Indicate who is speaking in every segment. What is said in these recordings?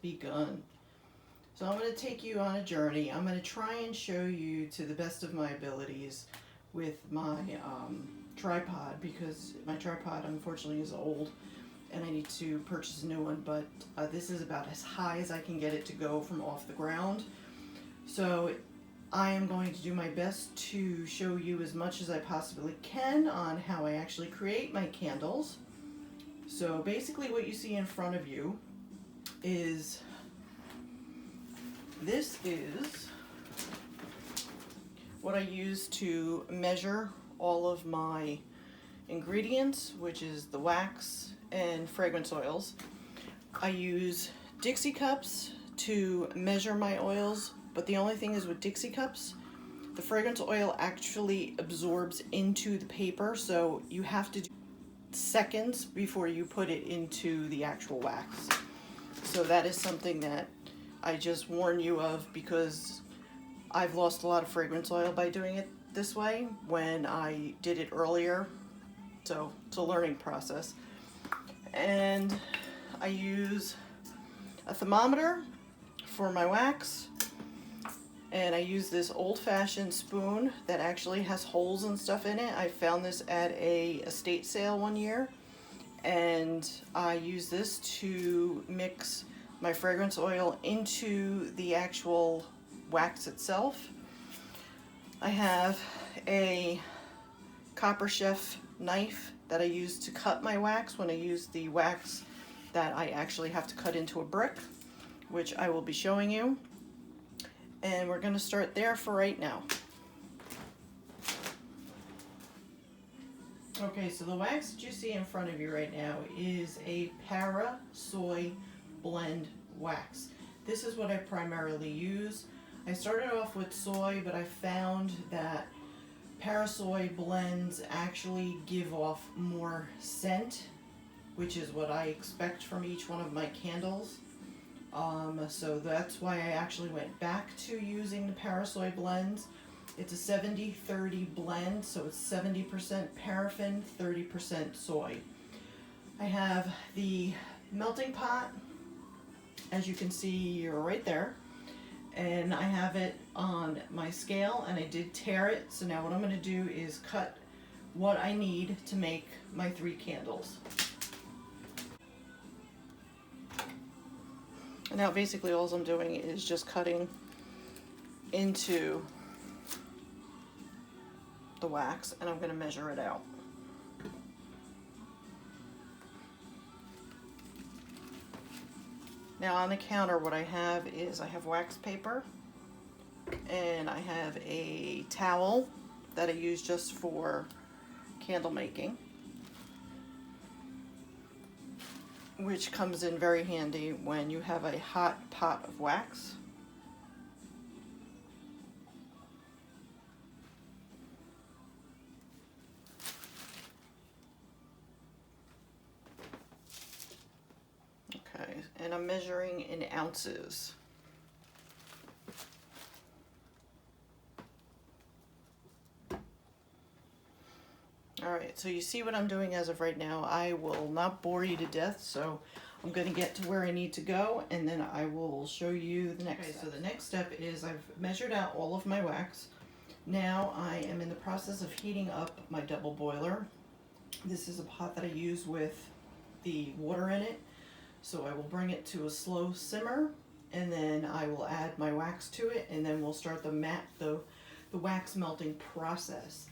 Speaker 1: begun. So I'm going to take you on a journey. I'm going to try and show you to the best of my abilities with my tripod, because my tripod unfortunately is old and I need to purchase a new one, but this is about as high as I can get it to go from off the ground. So I am going to do my best to show you as much as I possibly can on how I actually create my candles. So basically what you see in front of you is, this is what I use to measure all of my ingredients, which is the wax and fragrance oils. I use Dixie cups to measure my oils, but the only thing is with Dixie cups, the fragrance oil actually absorbs into the paper, so you have to do seconds before you put it into the actual wax. So that is something that I just warn you of, because I've lost a lot of fragrance oil by doing it this way when I did it earlier. So it's a learning process. And I use a thermometer for my wax, and I use this old-fashioned spoon that actually has holes and stuff in it. I found this at a estate sale one year, and I use this to mix my fragrance oil into the actual wax itself. I have a Copper Chef knife that I use to cut my wax when I use the wax that I actually have to cut into a brick, which I will be showing you. And we're going to start there for right now. Okay, so the wax that you see in front of you right now is a Para Soy Blend wax. This is what I primarily use. I started off with soy, but I found that Parasoy blends actually give off more scent, which is what I expect from each one of my candles. So that's why I actually went back to using the Parasoy blends. It's a 70-30 blend, so it's 70% paraffin, 30% soy. I have the melting pot, as you can see right there, and I have it on my scale, and I did tare it. So now what I'm going to do is cut what I need to make my 3 candles. And now basically all I'm doing is just cutting into the wax, and I'm going to measure it out. Now on the counter what I have is, I have wax paper, and I have a towel that I use just for candle making, which comes in very handy when you have a hot pot of wax. Okay, and I'm measuring in ounces. Alright, so you see what I'm doing as of right now. I will not bore you to death, so I'm going to get to where I need to go, and then I will show you the next step. So the next step is, I've measured out all of my wax. Now I am in the process of heating up my double boiler. This is a pot that I use with the water in it. So I will bring it to a slow simmer, and then I will add my wax to it, and then we'll start the wax melting process.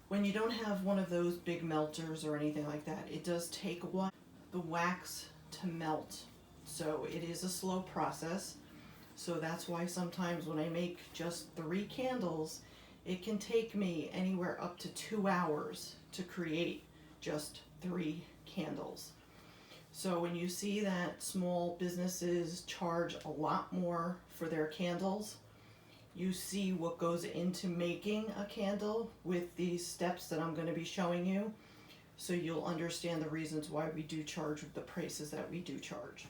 Speaker 1: When you don't have one of those big melters or anything like that, it does take a while for the wax to melt. So it is a slow process. So that's why sometimes when I make just 3 candles, it can take me anywhere up to 2 hours to create just 3 candles. So when you see that small businesses charge a lot more for their candles, you see what goes into making a candle with these steps that I'm going to be showing you. So you'll understand the reasons why we do charge the prices that we do charge.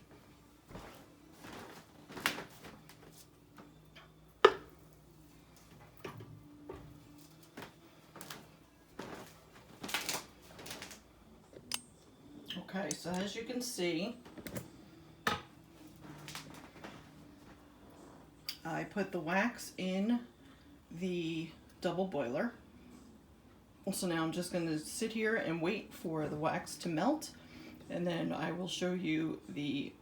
Speaker 1: Okay, so as you can see, I put the wax in the double boiler. So now I'm just going to sit here and wait for the wax to melt, and then I will show you the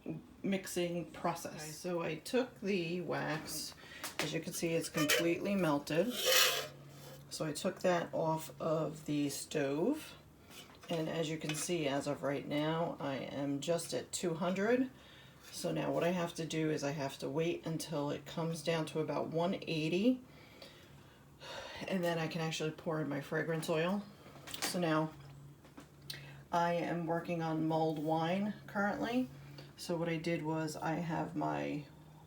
Speaker 1: mixing process. Okay, so I took the wax, as you can see it's completely melted. So I took that off of the stove, and as you can see, as of right now, I am just at 200. So now what I have to do is I have to wait until it comes down to about 180, and then I can actually pour in my fragrance oil. So now I am working on mulled wine currently. So what I did was I have my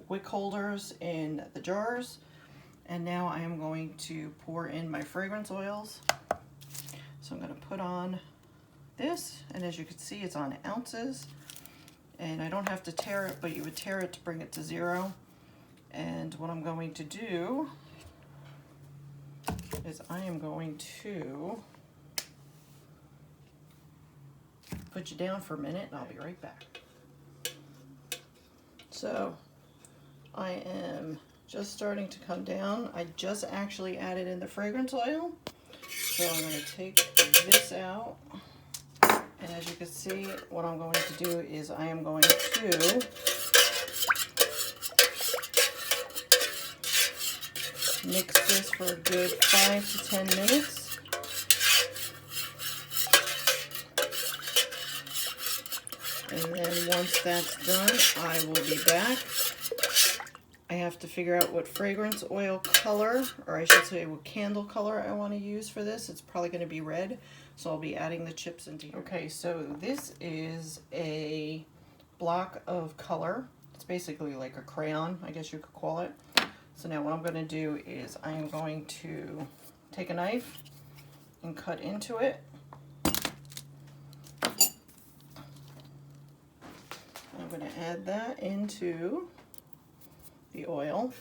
Speaker 1: wick holders in the jars, and now I am going to pour in my fragrance oils. So I'm going to put on this, and as you can see, it's on ounces, and I don't have to tare it, but you would tare it to bring it to 0. And what I'm going to do is I am going to put you down for a minute, and I'll be right back. So I am just starting to come down. I just actually added in the fragrance oil. So I'm going to take this out. And as you can see, what I'm going to do is I am going to mix this for a good 5 to 10 minutes. And then once that's done, I will be back. I have to figure out what fragrance oil color, or I should say what candle color I want to use for this. It's probably going to be red, so I'll be adding the chips into here. Okay, so this is a block of color. It's basically like a crayon, I guess you could call it. So now what I'm going to do is I am going to take a knife and cut into it. I'm going to add that into the oil.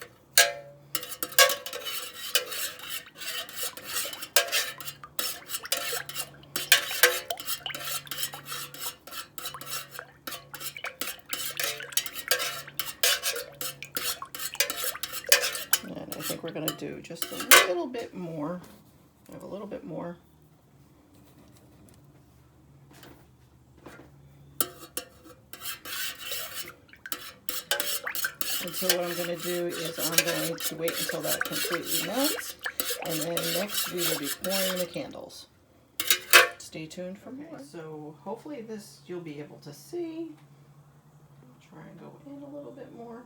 Speaker 1: And I think we're going to do just a little bit more. I have a little bit more. And so what I'm going to do is I'm going to wait until that completely melts, and then next we will be pouring the candles. Stay tuned for more. So hopefully this you'll be able to see. Try and go in a little bit more.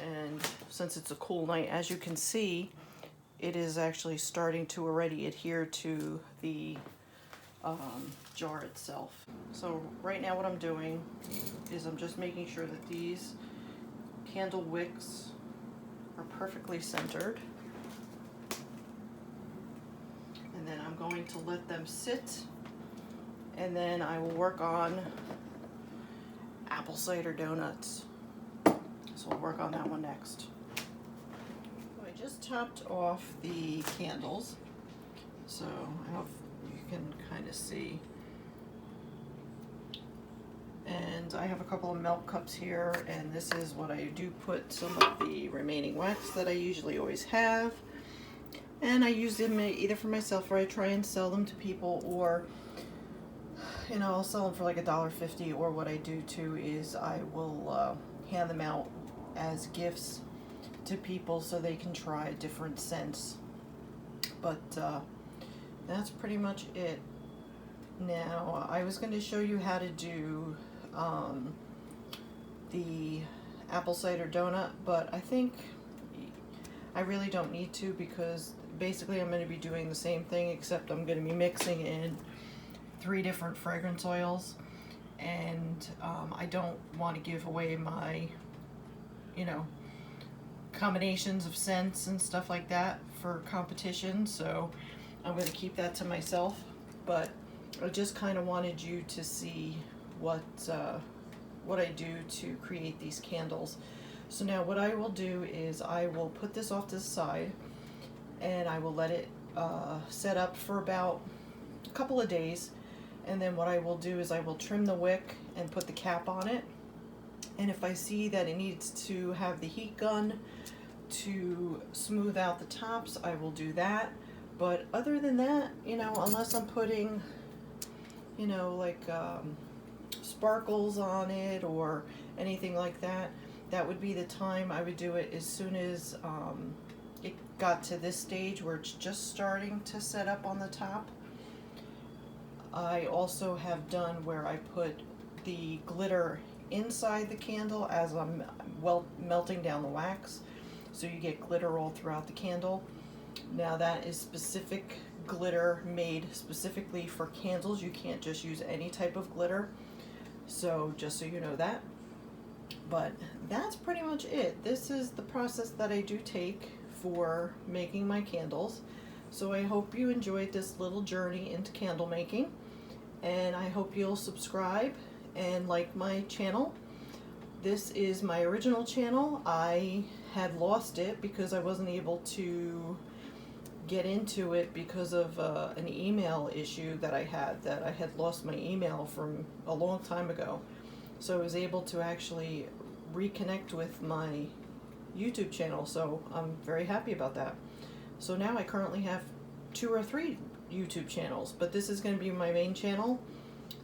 Speaker 1: And since it's a cool night, as you can see, it is actually starting to already adhere to the jar itself. So right now what I'm doing is I'm just making sure that these candle wicks are perfectly centered, and then I'm going to let them sit, and then I will work on apple cider donuts. So we'll work on that one next. So I just topped off the candles, so I hope you can kind of see. And I have a couple of milk cups here, and this is what I do put some of the remaining wax that I usually always have. And I use them either for myself, or I try and sell them to people, or you know, I'll sell them for like $1.50, or what I do too is I will hand them out as gifts to people so they can try different scents. But that's pretty much it. Now I was going to show you how to do the apple cider donut, but I think I really don't need to, because basically I'm going to be doing the same thing, except I'm going to be mixing in 3 different fragrance oils, and I don't want to give away my, you know, combinations of scents and stuff like that for competition, so I'm going to keep that to myself. But I just kind of wanted you to see what I do to create these candles. So now what I will do is I will put this off to the side, and I will let it set up for about a couple of days, and then what I will do is I will trim the wick and put the cap on it, and if I see that it needs to have the heat gun, to smooth out the tops, I will do that. But other than that, you know, unless I'm putting, you know, like sparkles on it or anything like that, that would be the time I would do it as soon as it got to this stage where it's just starting to set up on the top. I also have done where I put the glitter inside the candle as I'm melting down the wax, so you get glitter all throughout the candle. Now that is specific glitter made specifically for candles. You can't just use any type of glitter, so just so you know that. But that's pretty much it. This is the process that I do take for making my candles. So I hope you enjoyed this little journey into candle making, and I hope you'll subscribe and like my channel. This is my original channel. I had lost it because I wasn't able to get into it because of an email issue that I had lost my email from a long time ago. So I was able to actually reconnect with my YouTube channel, so I'm very happy about that. So now I currently have 2 or 3 YouTube channels, but this is going to be my main channel.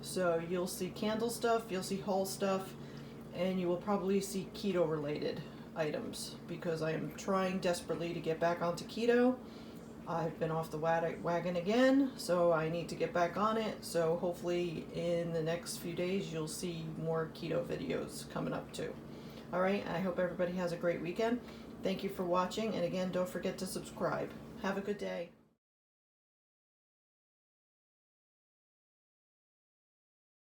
Speaker 1: So you'll see candle stuff, you'll see haul stuff, and you will probably see keto related items because I am trying desperately to get back onto keto. I've been off the wagon again, so I need to get back on it. So hopefully in the next few days you'll see more keto videos coming up too. Alright, I hope everybody has a great weekend. Thank you for watching, and again, don't forget to subscribe. Have a good day.